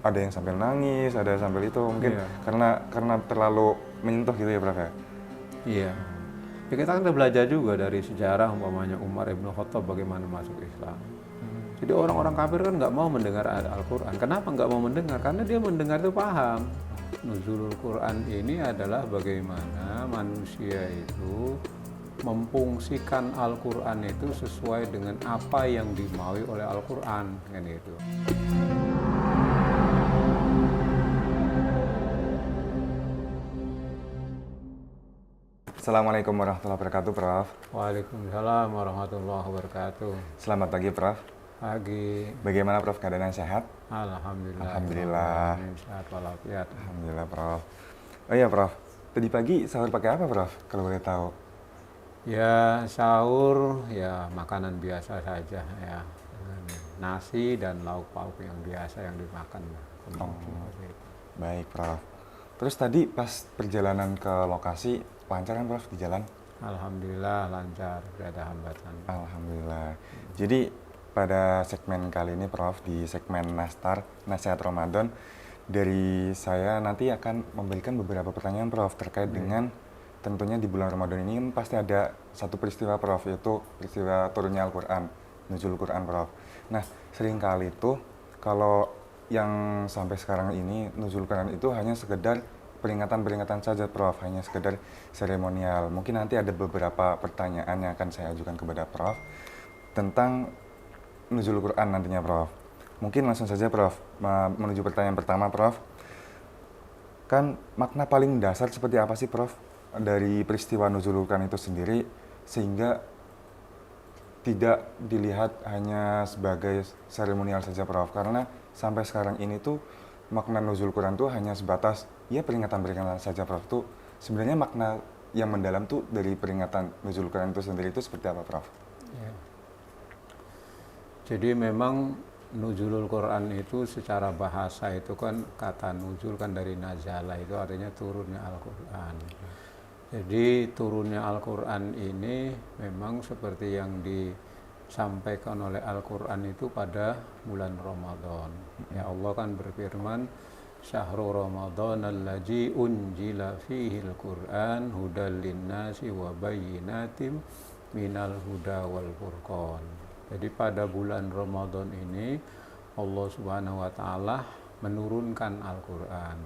ada yang sambil nangis, ada yang sambil itu mungkin Iya, karena terlalu menyentuh gitu ya Prof ya. iya. Ya, kita kan udah belajar juga dari sejarah umpamanya Umar ibn Khattab bagaimana masuk Islam. Jadi orang-orang kafir kan nggak mau mendengar Al-Quran. Kenapa nggak mau mendengar? Karena dia mendengar itu paham. Nuzulul Quran ini adalah bagaimana manusia itu memfungsikan Al-Quran itu sesuai dengan apa yang dimaui oleh Al-Quran kan itu. Assalamualaikum warahmatullahi wabarakatuh Prof. Waalaikumsalam warahmatullahi wabarakatuh. Selamat pagi Prof. Pagi. Bagaimana Prof keadaan sehat? Alhamdulillah. Alhamdulillah. Sehat walafiat. Alhamdulillah Prof. Oh iya Prof, tadi pagi sahur pakai apa Prof? Kalau boleh tahu. Ya sahur ya makanan biasa saja ya. Nasi dan lauk pauk yang biasa yang dimakan. Oh, Seperti itu. baik Prof. Terus tadi pas perjalanan ke lokasi lancar kan Prof di jalan? Alhamdulillah lancar, tidak ada hambatan. Alhamdulillah. Jadi pada segmen kali ini Prof, di segmen Nastar, Nasihat Ramadan, dari saya nanti akan memberikan beberapa pertanyaan Prof terkait dengan tentunya di bulan Ramadan ini kan pasti ada satu peristiwa Prof, yaitu peristiwa turunnya Al-Quran, nuzul Quran Prof. Nah, seringkali itu kalau yang sampai sekarang ini nuzul Quran itu hanya sekedar peringatan-peringatan saja Prof, hanya sekedar seremonial. Mungkin nanti ada beberapa pertanyaan yang akan saya ajukan kepada Prof tentang nuzul Quran nantinya Prof. Mungkin langsung saja Prof, menuju pertanyaan pertama Prof. Kan makna paling dasar seperti apa sih Prof dari peristiwa nuzul Quran itu sendiri sehingga tidak dilihat hanya sebagai seremonial saja Prof, karena sampai sekarang ini tuh makna nuzul Quran tuh hanya sebatas ya peringatan-peringatan saja Prof. Tuh sebenarnya makna yang mendalam tuh dari peringatan nuzul Quran itu sendiri itu seperti apa Prof? Ya. Jadi memang nuzulul Quran itu secara bahasa itu kan kata nuzul kan dari nazala itu artinya turunnya Al-Quran. Jadi turunnya Al-Quran ini memang seperti yang disampaikan oleh Al-Quran itu pada bulan Ramadan. Ya Allah kan berfirman, Syahrul Ramadan allazi unjila fihi al-Quran hudal linnasi wa bayyinatim minal huda wal furqan. Jadi pada bulan Ramadan ini Allah Subhanahu wa taala menurunkan Al-Quran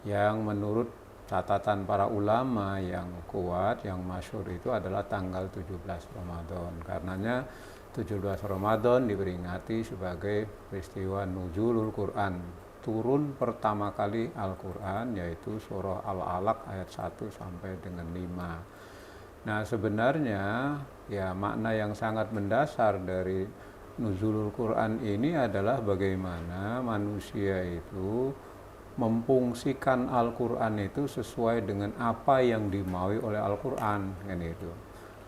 yang menurut catatan para ulama yang kuat, yang masyhur itu adalah tanggal 17 Ramadan. Karenanya 17 Ramadan diperingati sebagai peristiwa nuzulul Quran. Turun pertama kali Al-Quran yaitu surah Al-Alaq ayat 1 sampai dengan 5. Nah sebenarnya ya makna yang sangat mendasar dari nuzulul Quran ini adalah bagaimana manusia itu memfungsikan Al-Quran itu sesuai dengan apa yang dimaui oleh Al-Quran kan itu.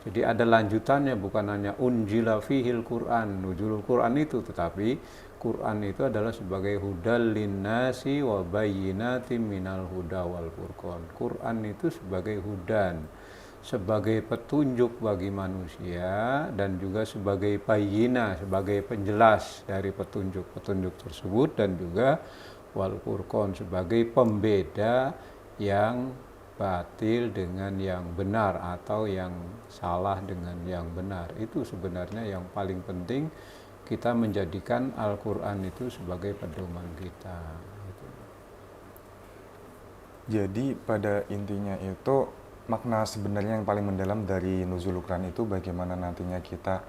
Jadi ada lanjutannya, bukan hanya unjila fihil Quran, nuzulul Quran itu, tetapi Quran itu adalah sebagai hudal linnasi wa bayyinatin minal huda wal furqan. Quran itu sebagai hudan, sebagai petunjuk bagi manusia dan juga sebagai bayyina, sebagai penjelas dari petunjuk-petunjuk tersebut, dan juga wal furqan sebagai pembeda yang batil dengan yang benar atau yang salah dengan yang benar. Itu sebenarnya yang paling penting, kita menjadikan Al-Quran itu sebagai pedoman kita. Jadi pada intinya itu makna sebenarnya yang paling mendalam dari nuzul Quran itu bagaimana nantinya kita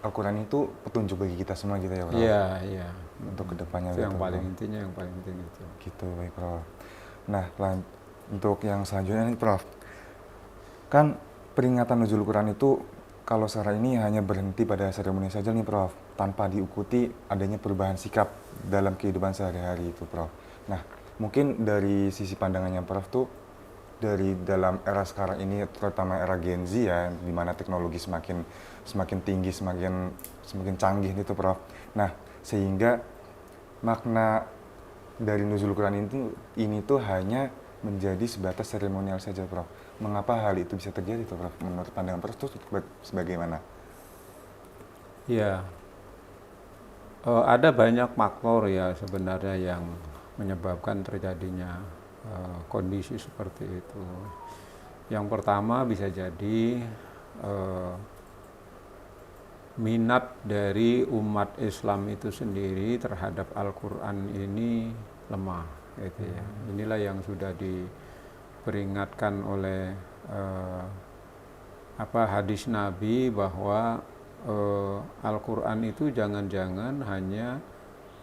Al-Quran itu petunjuk bagi kita semua gitu ya Prof? Iya, iya. Untuk kedepannya Itu yang gitu paling Prof. intinya, yang paling penting itu. Gitu baik Prof. Nah untuk yang selanjutnya nih Prof, kan peringatan nuzul Quran itu kalau sekarang ini hanya berhenti pada seremoni saja nih Prof, tanpa diikuti adanya perubahan sikap dalam kehidupan sehari-hari itu Prof. Nah mungkin dari sisi pandangannya Prof tuh dari dalam era sekarang ini terutama era Gen Z ya, di mana teknologi semakin tinggi, semakin canggih gitu Prof. Nah sehingga makna dari nuzul Quran ini tuh hanya menjadi sebatas seremonial saja Prof. Mengapa hal itu bisa terjadi tuh Prof? Menurut pandangan Prof itu sebagaimana? Ya, Ada banyak faktor ya sebenarnya yang menyebabkan terjadinya kondisi seperti itu. Yang pertama bisa jadi minat dari umat Islam itu sendiri terhadap Al-Quran ini lemah, gitu ya. Inilah yang sudah diperingatkan oleh hadis Nabi bahwa Al-Quran itu jangan-jangan hanya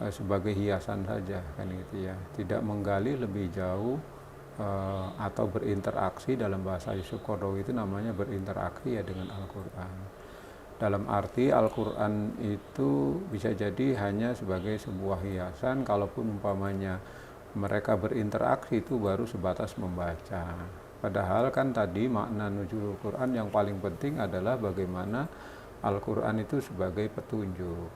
sebagai hiasan saja, kan gitu ya. Tidak menggali lebih jauh atau berinteraksi. Dalam bahasa Yusuf Qaradawi itu namanya berinteraksi ya dengan Al-Quran. Dalam arti Al-Quran itu bisa jadi hanya sebagai sebuah hiasan, kalaupun umpamanya mereka berinteraksi itu baru sebatas membaca. Padahal kan tadi makna nuzulul Quran yang paling penting adalah bagaimana Al-Quran itu sebagai petunjuk.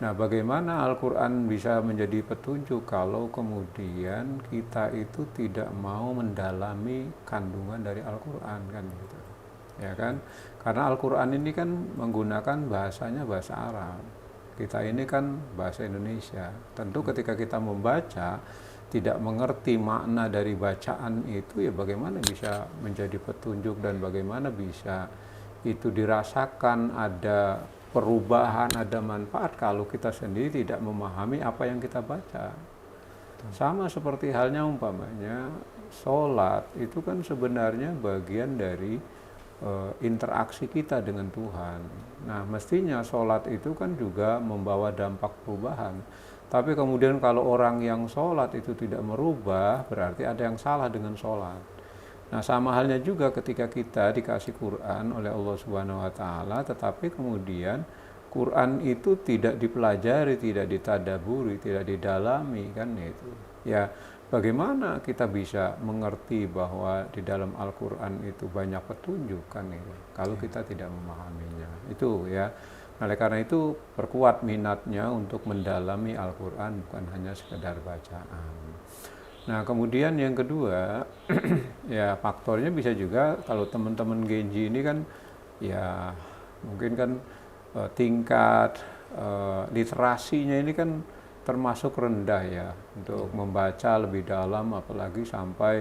Nah, bagaimana Al-Quran bisa menjadi petunjuk kalau kemudian kita itu tidak mau mendalami kandungan dari Al-Quran, kan gitu. Ya kan? Karena Al-Quran ini kan menggunakan bahasanya bahasa Arab. Kita ini kan bahasa Indonesia. Tentu ketika kita membaca, tidak mengerti makna dari bacaan itu, ya bagaimana bisa menjadi petunjuk dan bagaimana bisa itu dirasakan ada perubahan, ada manfaat kalau kita sendiri tidak memahami apa yang kita baca. Sama seperti halnya umpamanya sholat itu kan sebenarnya bagian dari interaksi kita dengan Tuhan. Nah, mestinya sholat itu kan juga membawa dampak perubahan. Tapi kemudian kalau orang yang sholat itu tidak merubah, berarti ada yang salah dengan sholat. Nah, sama halnya juga ketika kita dikasih Quran oleh Allah Subhanahu wa Ta'ala, tetapi kemudian Quran itu tidak dipelajari, tidak ditadaburi, tidak didalami, kan itu. Ya, bagaimana kita bisa mengerti bahwa di dalam Al-Quran itu banyak petunjuk, kan itu, kalau kita tidak memahaminya. Itu ya. Oleh karena itu perkuat minatnya untuk mendalami Al-Quran, bukan hanya sekedar bacaan. Nah, kemudian yang kedua, ya faktornya bisa juga kalau teman-teman Genji ini kan ya mungkin kan tingkat literasinya ini kan termasuk rendah ya untuk membaca lebih dalam, apalagi sampai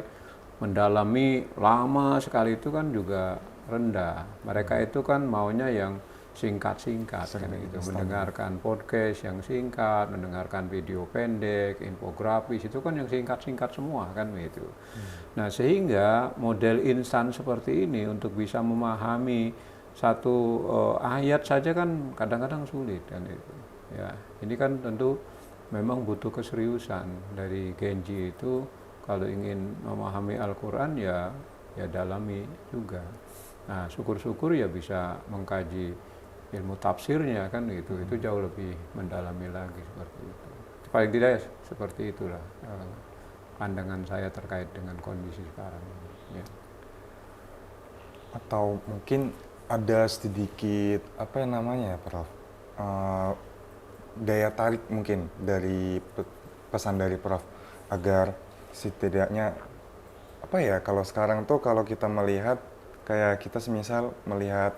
mendalami lama sekali itu kan juga rendah. Mereka itu kan maunya yang singkat-singkat, kan gitu. Mendengarkan podcast yang singkat, mendengarkan video pendek, infografis itu kan yang singkat-singkat semua, kan gitu. Nah, sehingga model instan seperti ini untuk bisa memahami satu ayat saja kan kadang-kadang sulit, kan itu. Ya, ini kan tentu memang butuh keseriusan dari Genji itu. Kalau ingin memahami Al-Quran ya dalami juga. Nah, syukur-syukur ya bisa mengkaji ilmu tafsirnya, kan gitu. Itu jauh lebih mendalami lagi seperti itu. Paling tidak ya, seperti itulah pandangan saya terkait dengan kondisi sekarang ya. Atau mungkin ada sedikit apa yang namanya ya Prof, daya tarik mungkin dari pesan dari Prof agar setidaknya apa ya, kalau sekarang tuh kalau kita melihat kayak kita semisal melihat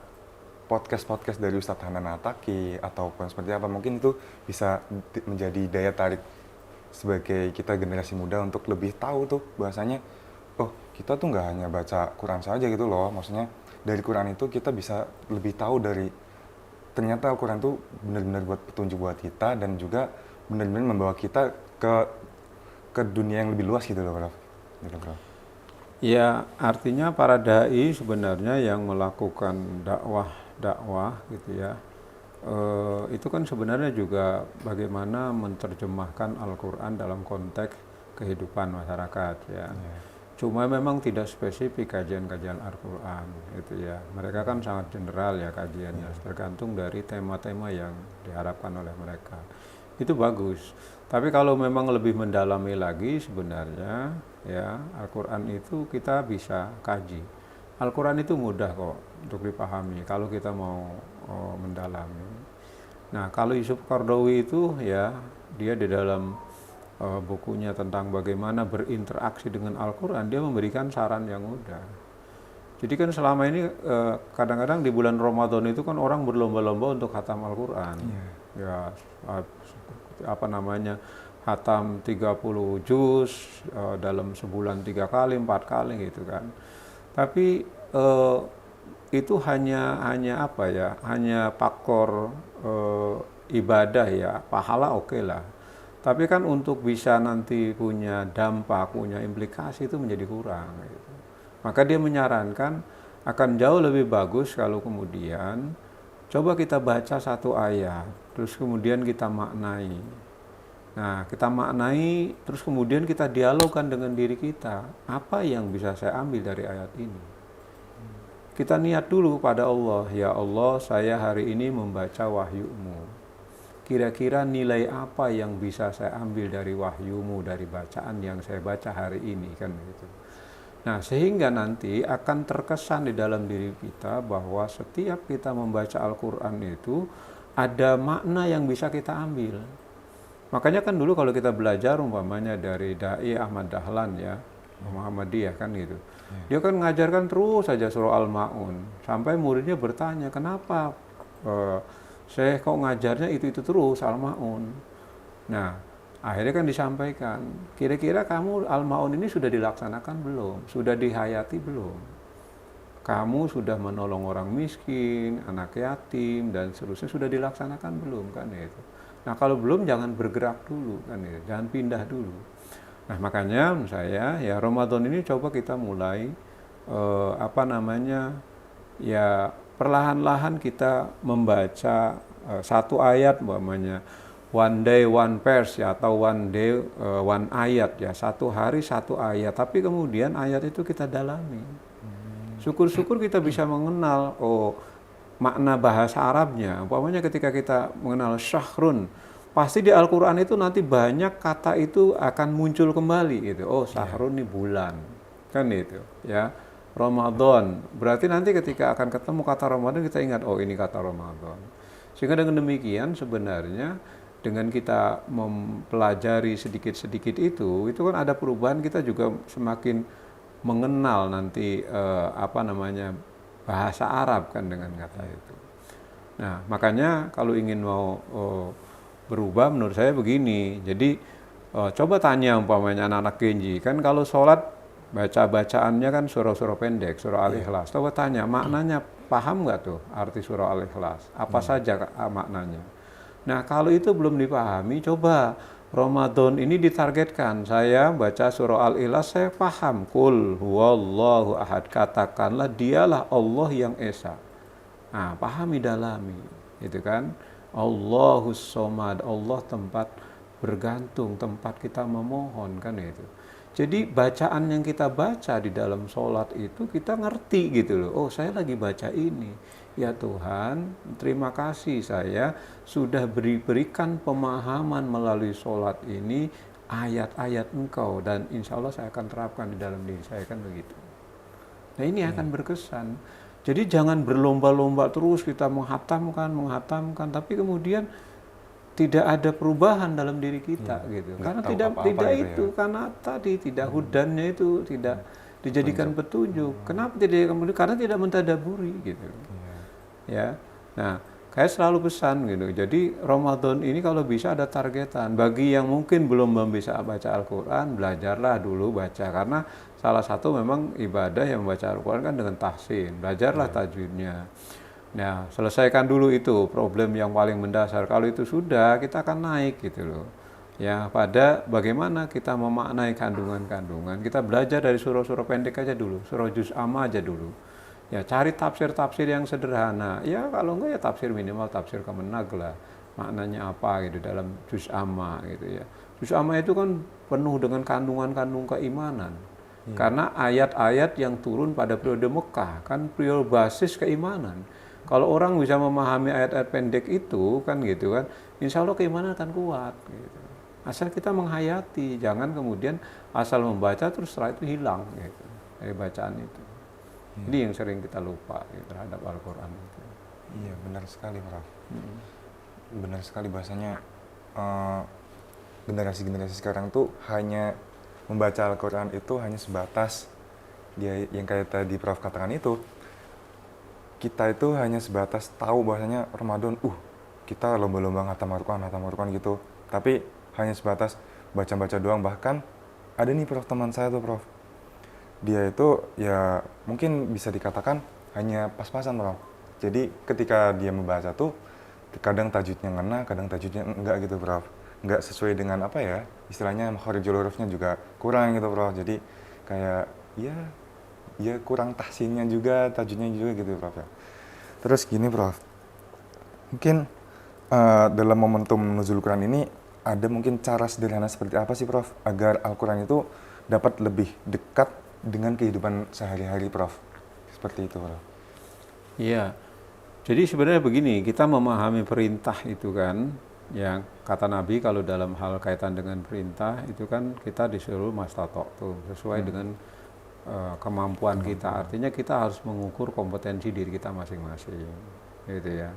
podcast dari Ustadz Hanan Attaqi ataupun seperti apa, mungkin itu bisa menjadi daya tarik sebagai kita generasi muda untuk lebih tahu tuh bahasanya, oh kita tuh nggak hanya baca Quran saja gitu loh, maksudnya dari Quran itu kita bisa lebih tahu dari ternyata Al-Quran tuh benar-benar buat petunjuk buat kita dan juga benar-benar membawa kita ke dunia yang lebih luas gitu loh Prof. Gitu, Prof. Ya, artinya para dai sebenarnya yang melakukan dakwah gitu ya, itu kan sebenarnya juga bagaimana menerjemahkan Al-Quran dalam konteks kehidupan masyarakat ya. Cuma memang tidak spesifik kajian-kajian Al-Quran gitu ya. Mereka kan sangat general ya kajiannya, tergantung dari tema-tema yang diharapkan oleh mereka. Itu bagus. Tapi kalau memang lebih mendalami lagi sebenarnya ya, Al-Quran itu kita bisa kaji. Al-Quran itu mudah kok untuk dipahami kalau kita mau mendalami. Nah, kalau Yusuf Qaradawi itu ya, dia di dalam bukunya tentang bagaimana berinteraksi dengan Al-Quran, dia memberikan saran yang mudah. Jadi kan selama ini kadang-kadang di bulan Ramadan itu kan orang berlomba-lomba untuk khatam Al-Quran. ya apa namanya, hatam 30 juz dalam sebulan 3 kali 4 kali gitu kan. Tapi itu hanya apa ya, hanya faktor ibadah ya, pahala oke lah. Tapi kan untuk bisa nanti punya dampak, punya implikasi itu menjadi kurang gitu. Maka dia menyarankan akan jauh lebih bagus kalau kemudian coba kita baca satu ayat, terus kemudian kita maknai. Nah, kita maknai, terus kemudian kita dialogkan dengan diri kita. Apa yang bisa saya ambil dari ayat ini? Kita niat dulu pada Allah, ya Allah, saya hari ini membaca wahyu-Mu. Kira-kira nilai apa yang bisa saya ambil dari wahyu-Mu, dari bacaan yang saya baca hari ini, kan gitu. Nah, sehingga nanti akan terkesan di dalam diri kita bahwa setiap kita membaca Al-Quran itu ada makna yang bisa kita ambil. Makanya kan dulu kalau kita belajar umpamanya dari Dai Ahmad Dahlan ya, Muhammadiyah kan gitu. Dia kan mengajarkan terus saja surah Al-Ma'un. Sampai muridnya bertanya, kenapa saya kok ngajarnya itu terus Al-Ma'un? Nah, akhirnya kan disampaikan, kira-kira kamu Al-Ma'un ini sudah dilaksanakan belum? Sudah dihayati belum? Kamu sudah menolong orang miskin, anak yatim, dan seterusnya sudah dilaksanakan belum? Kan itu. Nah, kalau belum jangan bergerak dulu, kan itu. Jangan pindah dulu. Nah, makanya menurut saya ya Ramadan ini coba kita mulai ya perlahan-lahan kita membaca satu ayat umpamanya one day one verse ya, atau one day one ayat ya, satu hari satu ayat, tapi kemudian ayat itu kita dalami. Syukur-syukur kita bisa mengenal makna bahasa Arabnya. Umpamanya ketika kita mengenal syahrun, pasti di Al-Quran itu nanti banyak kata itu akan muncul kembali gitu. Oh, syahrun ini bulan, kan itu ya. Ramadan, berarti nanti ketika akan ketemu kata Ramadan kita ingat, oh ini kata Ramadan. Sehingga dengan demikian sebenarnya dengan kita mempelajari sedikit-sedikit itu kan ada perubahan, kita juga semakin mengenal nanti bahasa Arab kan dengan kata itu. Nah, makanya kalau ingin mau berubah menurut saya begini. Jadi coba tanya umpamanya anak-anak Genji, kan kalau sholat bacaannya kan surah-surah pendek, surah Al-Ikhlas. Coba tanya, maknanya paham nggak tuh arti surah Al-Ikhlas? Apa saja maknanya? Nah, kalau itu belum dipahami, coba Ramadan ini ditargetkan. Saya baca surah Al-Ikhlas, saya paham. Qul huwallahu ahad. Katakanlah dialah Allah yang esa. Nah, pahami, dalami. Itu kan. Allahus somad. Allah tempat bergantung, tempat kita memohon, kan itu. Jadi bacaan yang kita baca di dalam sholat itu kita ngerti gitu loh. Oh, saya lagi baca ini. Ya Tuhan, terima kasih saya sudah berikan pemahaman melalui sholat ini ayat-ayat Engkau, dan insya Allah saya akan terapkan di dalam diri saya, kan begitu. Nah, ini akan berkesan. Jadi jangan berlomba-lomba terus kita menghatamkan, tapi kemudian tidak ada perubahan dalam diri kita gitu. Karena tidak itu ya. Karena tadi tidak hudannya itu tidak dijadikan petunjuk. Kenapa tidak kemudian? Karena tidak mentadaburi gitu. Ya. Nah, saya selalu pesan gitu. Jadi Ramadan ini kalau bisa ada targetan. Bagi yang mungkin belum bisa baca Al-Qur'an, belajarlah dulu baca, karena salah satu memang ibadah yang membaca Al-Qur'an kan dengan tahsin. Belajarlah tajwidnya. Nah, selesaikan dulu itu problem yang paling mendasar. Kalau itu sudah, kita akan naik gitu loh. Ya, pada bagaimana kita memaknai kandungan-kandungan. Kita belajar dari surah-surah pendek aja dulu, surah juz amma aja dulu. Ya, cari tafsir-tafsir yang sederhana. Ya, kalau enggak ya tafsir minimal tafsir Kemenag lah. Maknanya apa gitu dalam juz amma gitu ya. Juz amma itu kan penuh dengan kandungan-kandung keimanan. Karena ayat-ayat yang turun pada periode Mekah kan periode basis keimanan. Kalau orang bisa memahami ayat-ayat pendek itu kan gitu kan, insya Allah keimanan akan kuat gitu. Asal kita menghayati, jangan kemudian asal membaca terus setelah itu hilang gitu dari bacaan itu. Ini yang sering kita lupa gitu, terhadap Al-Quran itu. Iya, benar sekali Prof. Benar sekali bahasanya generasi-generasi sekarang tuh hanya membaca Al-Quran itu hanya sebatas dia yang kayak tadi Prof katakan itu. Kita itu hanya sebatas tahu bahasanya Ramadan, kita lomba-lomba khatam Al-Quran gitu. Tapi hanya sebatas baca-baca doang. Bahkan ada nih Prof, teman saya tuh Prof. Dia itu ya mungkin bisa dikatakan hanya pas-pasan Prof. Jadi ketika dia membaca tuh kadang tajwidnya ngena, kadang tajwidnya enggak gitu Prof. Enggak sesuai dengan apa ya, istilahnya makharijul hurufnya juga kurang gitu Prof. Jadi kayak ya kurang tahsinnya juga, tajwidnya juga gitu Prof ya. Terus gini Prof, mungkin dalam momentum nuzul Quran ini ada mungkin cara sederhana seperti apa sih Prof agar Al-Quran itu dapat lebih dekat dengan kehidupan sehari-hari Prof? Seperti itu Prof. Iya. Jadi sebenarnya begini, kita memahami perintah itu kan, yang kata Nabi kalau dalam hal kaitan dengan perintah itu kan kita disuruh mastatok tuh sesuai dengan kemampuan kita. Artinya kita harus mengukur kompetensi diri kita masing-masing, gitu ya.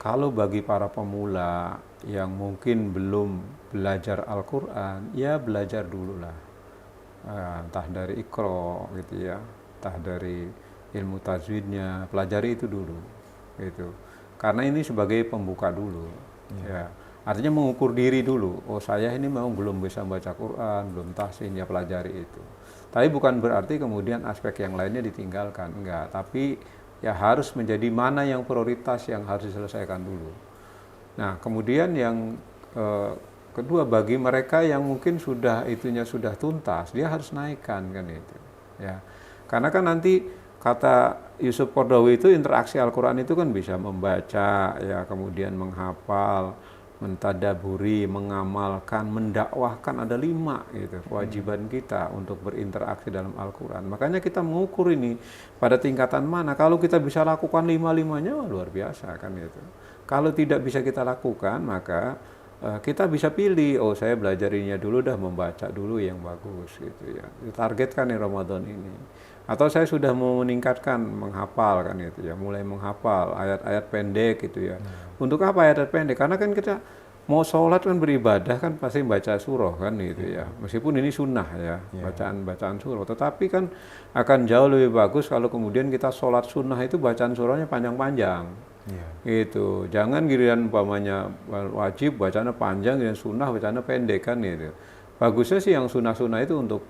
Kalau bagi para pemula yang mungkin belum belajar Al-Quran, ya belajar dulu lah, entah dari Iqra gitu ya, entah dari ilmu tajwidnya, pelajari itu dulu, gitu. Karena ini sebagai pembuka dulu, ya. Artinya mengukur diri dulu. Oh saya ini memang belum bisa baca Quran, belum tahsin, ya pelajari itu. Tapi bukan berarti kemudian aspek yang lainnya ditinggalkan, enggak. Tapi ya harus menjadi mana yang prioritas yang harus diselesaikan dulu. Nah kemudian yang kedua, bagi mereka yang mungkin sudah tuntas, dia harus naikkan kan itu, ya. Karena kan nanti kata Yusuf Qaradawi itu interaksi Al-Quran itu kan bisa membaca, ya, kemudian menghafal, mentadaburi, mengamalkan, mendakwahkan, ada 5 gitu kewajiban kita untuk berinteraksi dalam Al-Quran. Makanya kita mengukur ini pada tingkatan mana. Kalau kita bisa lakukan 5-5-nya, luar biasa kan itu. Kalau tidak bisa kita lakukan, maka kita bisa pilih, oh saya belajarinya dulu dah, membaca dulu yang bagus gitu ya. Targetkan di Ramadan ini. Atau saya sudah mau meningkatkan menghafal kan gitu ya, mulai menghafal ayat-ayat pendek gitu ya. Untuk apa ayat pendek? Karena kan kita mau sholat kan beribadah kan pasti baca surah kan gitu ya. Meskipun ini sunnah ya, bacaan surah. Tetapi kan akan jauh lebih bagus kalau kemudian kita sholat sunnah itu bacaan surahnya panjang-panjang. Gitu. Jangan giliran umpamanya wajib bacanya panjang, giliran sunnah bacanya pendek kan gitu. Bagusnya sih yang sunnah-sunnah itu untuk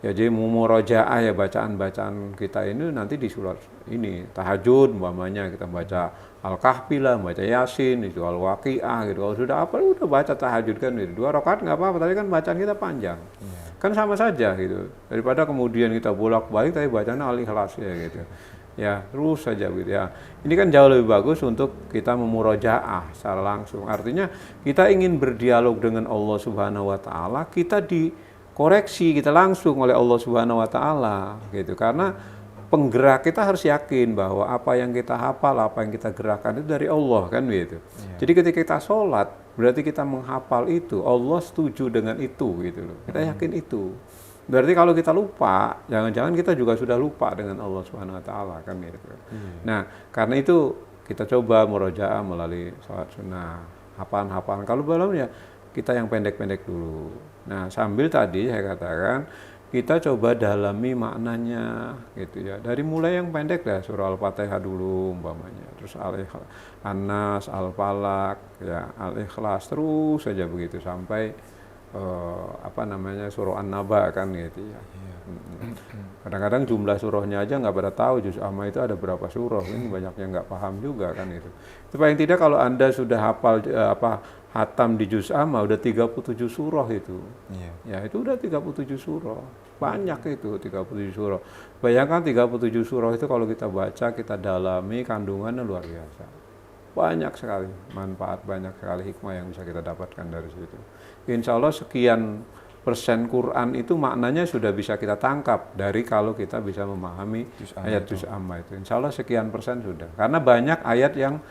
ya jadi murojaah ya, bacaan-bacaan kita ini nanti di surat ini tahajud umpamanya kita baca Al-Kahfi lah, baca Yasin, itu Al-Waqiah gitu. Kalau sudah apa udah baca tahajud kan gitu. 2 rakaat nggak apa-apa, tapi kan bacaan kita panjang. Kan sama saja gitu. Daripada kemudian kita bolak-balik tapi bacanya Al-Ikhlas ya gitu. Ya, terus saja gitu ya. Ini kan jauh lebih bagus untuk kita memurojaah secara langsung. Artinya kita ingin berdialog dengan Allah Subhanahu wa taala, kita dikoreksi kita langsung oleh Allah Subhanahu wa taala gitu. Karena penggerak kita harus yakin bahwa apa yang kita hafal, apa yang kita gerakan itu dari Allah kan gitu. Jadi ketika kita sholat, berarti kita menghafal itu, Allah setuju dengan itu gitu loh. Kita yakin itu. Berarti kalau kita lupa, jangan-jangan kita juga sudah lupa dengan Allah Subhanahu wa taala kan gitu. Nah, karena itu kita coba murojaah melalui sholat sunnah, hafalan-hafalan. Kalau belum ya kita yang pendek-pendek dulu. Nah, sambil tadi saya katakan kita coba dalami maknanya gitu ya. Dari mulai yang pendek lah, surah Al-Fatihah dulu umpamanya, terus An-Nas, Al-Falaq, ya, Al-Ikhlas, terus saja begitu sampai surah An-Naba kan gitu ya. Kadang-kadang jumlah surahnya aja nggak pada tahu juz amma itu ada berapa surah, ini banyak yang nggak paham juga kan itu. Itu paling tidak kalau Anda sudah hafal hatam di juz amma udah 37 surah itu. Ya itu udah 37 surah. Banyak itu 37 surah. Bayangkan 37 surah itu kalau kita baca, kita dalami kandungannya luar biasa. Banyak sekali manfaat, banyak sekali hikmah yang bisa kita dapatkan dari situ. Insya Allah sekian persen Quran itu maknanya sudah bisa kita tangkap dari kalau kita bisa memahami ayat juz amma itu. Insya Allah sekian persen sudah. Karena banyak ayat yang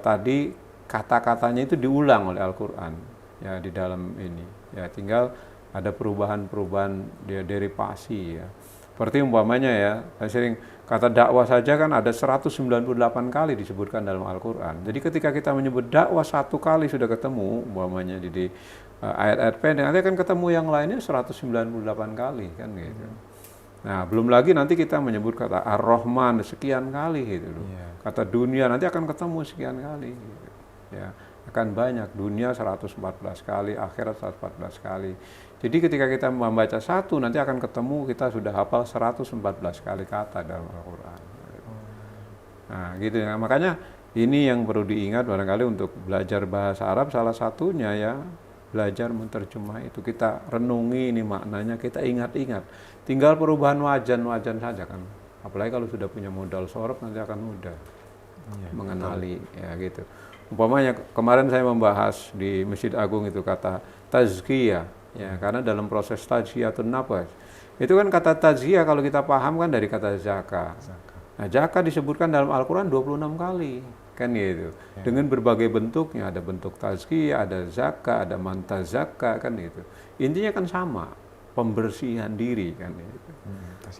tadi kata-katanya itu diulang oleh Al-Quran ya di dalam ini. Ya tinggal ada perubahan-perubahan derivasi ya. Seperti umpamanya ya, sering kata dakwah saja kan ada 198 kali disebutkan dalam Al-Quran. Jadi ketika kita menyebut dakwah 1 kali sudah ketemu, umpamanya di ayat-ayat pendek, nanti akan ketemu yang lainnya 198 kali kan gitu. Nah, belum lagi nanti kita menyebut kata Ar-Rahman sekian kali gitu loh. Iya. Kata dunia nanti akan ketemu sekian kali gitu. Ya, akan banyak dunia 114 kali, akhirat 114 kali. Jadi ketika kita membaca satu nanti akan ketemu kita sudah hafal 114 kali kata dalam Al-Qur'an. Nah, gitu ya. Makanya ini yang perlu diingat barangkali untuk belajar bahasa Arab salah satunya ya belajar menerjemah itu, kita renungi ini maknanya, kita ingat-ingat. Tinggal perubahan wajan saja kan. Apalagi kalau sudah punya modal sorab nanti akan mudah mengenali ya gitu. Umpamanya kemarin saya membahas di Masjid Agung itu kata tazkiyah ya, karena dalam proses tazkiyatun nafas itu kan kata tazkiyah kalau kita paham kan dari kata zakah. Nah, zakah disebutkan dalam Al-Qur'an 26 kali kan gitu. Dengan berbagai bentuknya, ada bentuk tazkiyah, ada zakah, ada mantazakah kan gitu. Intinya kan sama, pembersihan diri kan gitu.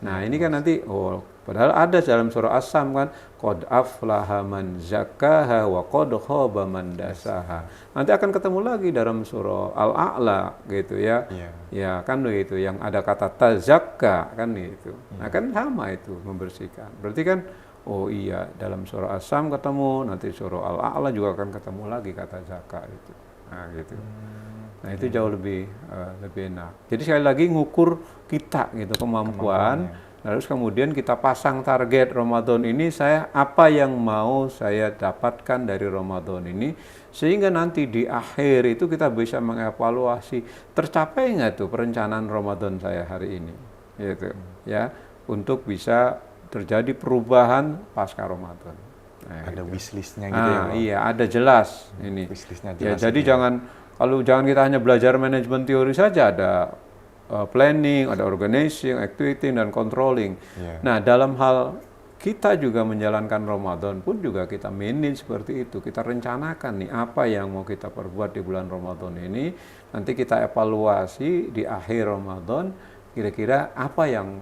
Nah, ini kan nanti padahal ada dalam surah As-Sam kan qad aflaha man zakkaha wa qad khaba man dasaha. Nanti akan ketemu lagi dalam surah Al-A'la gitu ya. Ya kan begitu yang ada kata tazakka kan itu. Nah, kan sama itu membersihkan. Berarti kan oh iya dalam surah As-Sam ketemu, nanti surah Al-A'la juga akan ketemu lagi kata zakah itu. Nah, gitu. Nah, itu jauh lebih enak. Jadi sekali lagi ngukur kita gitu kemampuan, terus kemudian kita pasang target Ramadan ini apa yang mau saya dapatkan dari Ramadan ini sehingga nanti di akhir itu kita bisa mengevaluasi tercapai nggak tuh perencanaan Ramadan saya hari ini gitu ya, untuk bisa terjadi perubahan pasca Ramadan. Nah, ada gitu. wishlistnya gitu ya. Iya, ada jelas ini. Wishlistnya Ya, jelas. jadi jangan kita hanya belajar manajemen teori saja, ada planning, ada organizing, activating dan controlling. Nah, dalam hal kita juga menjalankan Ramadan pun juga kita manage seperti itu. Kita rencanakan nih apa yang mau kita perbuat di bulan Ramadan ini. Nanti kita evaluasi di akhir Ramadan kira-kira apa yang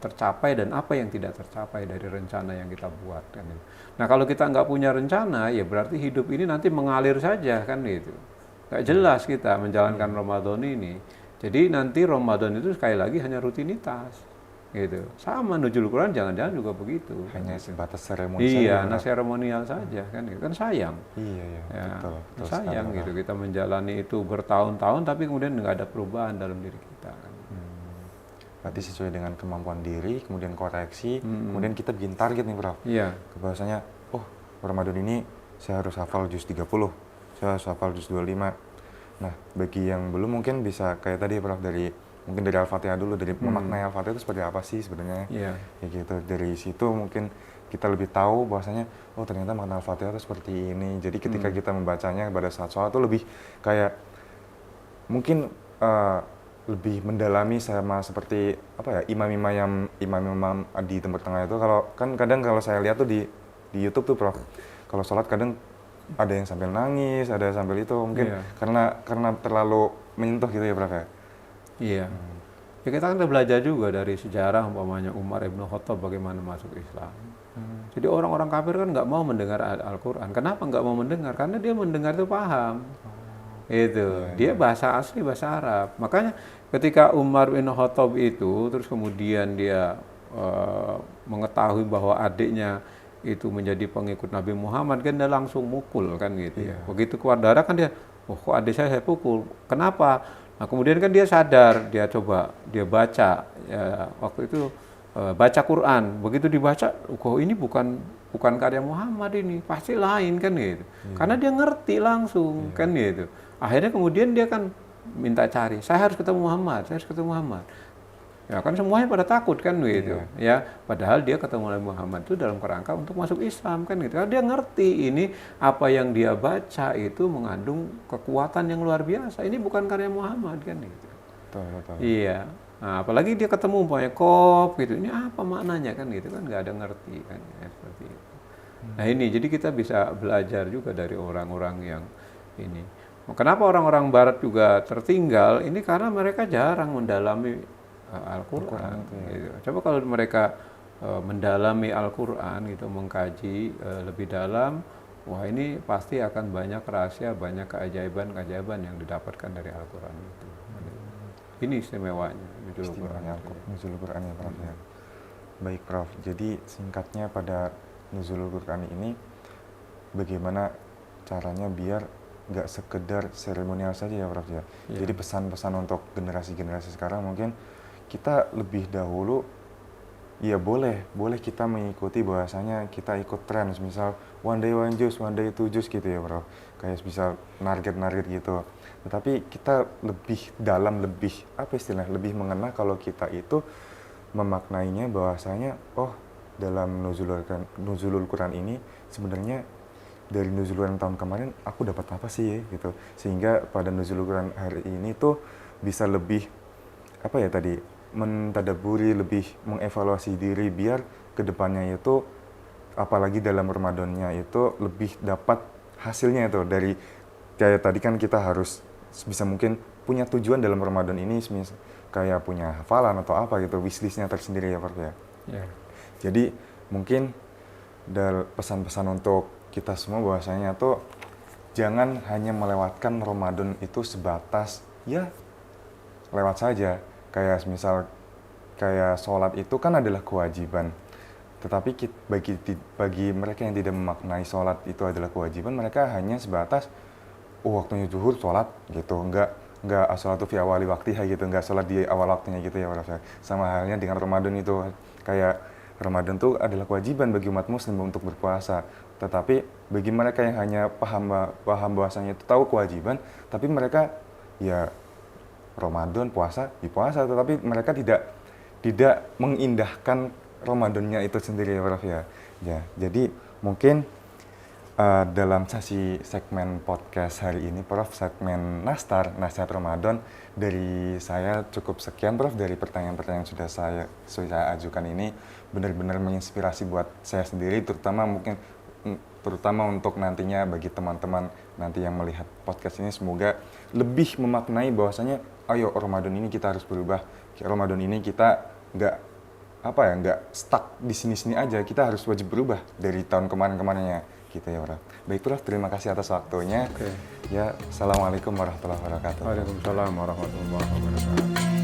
tercapai dan apa yang tidak tercapai dari rencana yang kita buat kan. Nah, kalau kita nggak punya rencana ya berarti hidup ini nanti mengalir saja kan gitu. Nggak jelas kita menjalankan Ramadan ini. Jadi nanti Ramadan itu sekali lagi hanya rutinitas gitu. Sama nuzul Quran jangan-jangan juga begitu. Hanya sebatas seremoni iya, saja. nah seremonial saja kan gitu. Kan sayang. Iya, Ya, betul sayang sekali, gitu kita menjalani itu bertahun-tahun tapi kemudian nggak ada perubahan dalam diri kita kan. Berarti sesuai dengan kemampuan diri, kemudian koreksi, kemudian kita bikin target nih Prof. Iya. Bahwasanya, Ramadan ini saya harus hafal juz 30, saya harus hafal juz 25. Nah, bagi yang belum mungkin bisa kayak tadi Prof, mungkin dari Al-Fatihah dulu, dari memaknai Al-Fatihah itu seperti apa sih sebenarnya. Iya. Ya gitu, dari situ mungkin kita lebih tahu bahwasanya, ternyata makna Al-Fatihah itu seperti ini. Jadi ketika kita membacanya pada saat sholat itu lebih kayak, mungkin lebih mendalami sama seperti apa ya, imam-imam di Timur Tengah itu. Kalau kan kadang kalau saya lihat tuh di YouTube tuh Prof, kalau sholat kadang ada yang sambil nangis, ada yang sambil itu mungkin karena terlalu menyentuh gitu ya Prof ya. Iya. Ya kita kan udah belajar juga dari sejarah umpamanya Umar Ibn Khattab bagaimana masuk Islam. Jadi orang-orang kafir kan nggak mau mendengar Al-Quran. Kenapa nggak mau mendengar? Karena dia mendengar itu paham. Dia bahasa asli, bahasa Arab. Makanya ketika Umar bin Khattab itu terus kemudian dia mengetahui bahwa adiknya itu menjadi pengikut Nabi Muhammad, kan dia langsung mukul kan gitu ya. Begitu keluar darah kan dia, kok adik saya pukul. Kenapa? Nah, kemudian kan dia sadar, dia baca ya, waktu itu baca Quran. Begitu dibaca, kok ini bukan karya Muhammad, ini pasti lain kan gitu. Karena dia ngerti langsung kan gitu. Akhirnya kemudian dia kan minta cari, saya harus ketemu Muhammad. Ya kan semuanya pada takut kan gitu. Ya, padahal dia ketemu Nabi Muhammad itu dalam kerangka untuk masuk Islam kan gitu. Karena dia ngerti ini apa yang dia baca itu mengandung kekuatan yang luar biasa. Ini bukan karya Muhammad kan gitu. Betul. Iya. Nah, apalagi dia ketemu umpamanya kop gitu. Ini apa maknanya kan gitu kan, nggak ada ngerti kan ya, seperti itu. Nah, ini jadi kita bisa belajar juga dari orang-orang yang ini. Kenapa orang-orang barat juga tertinggal? Ini karena mereka jarang mendalami Al-Quran. Gitu. Coba kalau mereka mendalami Al-Quran gitu, mengkaji lebih dalam, wah ini pasti akan banyak rahasia, banyak keajaiban yang didapatkan dari Al-Quran itu. Ini istimewanya nuzulul Quran. Istimewanya nuzulul Quran ya Prof ya. Baik Prof, jadi singkatnya pada nuzulul Quran ini bagaimana caranya biar nggak sekedar seremonial saja ya Prof ya. Jadi pesan-pesan untuk generasi-generasi sekarang mungkin kita lebih dahulu ya boleh kita mengikuti bahwasanya kita ikut tren, misal one day one juice, one day two juice gitu ya Prof. Kayak bisa target gitu. Tetapi kita lebih dalam, lebih apa istilahnya, lebih mengena kalau kita itu memaknainya bahwasanya oh dalam nuzulul Quran ini sebenarnya dari nuzulul Quran tahun kemarin aku dapat apa sih ya gitu. Sehingga pada nuzulul Quran hari ini tuh bisa lebih apa ya tadi, mentadaburi, lebih mengevaluasi diri biar kedepannya itu apalagi dalam Ramadannya itu lebih dapat hasilnya itu dari kayak tadi kan kita harus bisa mungkin punya tujuan dalam Ramadan ini kayak punya hafalan atau apa gitu, wishlistnya tersendiri ya Prof ya. Jadi mungkin pesan-pesan untuk kita semua bahwasanya tuh jangan hanya melewatkan Ramadan itu sebatas ya lewat saja. Kayak misal kayak sholat itu kan adalah kewajiban. Tetapi bagi mereka yang tidak memaknai sholat itu adalah kewajiban, mereka hanya sebatas waktunya zuhur sholat gitu, enggak as-sholatu fi awali waktiha gitu, enggak sholat di awal waktunya gitu ya Prof. Sama halnya dengan Ramadan itu, kayak Ramadan itu adalah kewajiban bagi umat muslim untuk berpuasa. Tetapi bagi mereka yang hanya paham bahwasanya itu tahu kewajiban, tapi mereka ya Ramadan puasa, tetapi mereka tidak mengindahkan Ramadannya itu sendiri ya Prof ya. Ya, jadi mungkin dalam sesi segmen podcast hari ini Prof, segmen Nastar, Nasihat Ramadan dari saya cukup sekian Prof, dari pertanyaan-pertanyaan yang sudah saya ajukan ini benar-benar menginspirasi buat saya sendiri, terutama untuk nantinya bagi teman-teman nanti yang melihat podcast ini, semoga lebih memaknai bahwasanya ayo Ramadan ini kita harus berubah. Ramadan ini kita nggak stuck di sini-sini aja, kita harus wajib berubah dari tahun kemarin-kemarinnya gitu ya Prof. Baik Prof, terima kasih atas waktunya. Ya, assalamualaikum warahmatullahi wabarakatuh. Waalaikumsalam warahmatullahi wabarakatuh.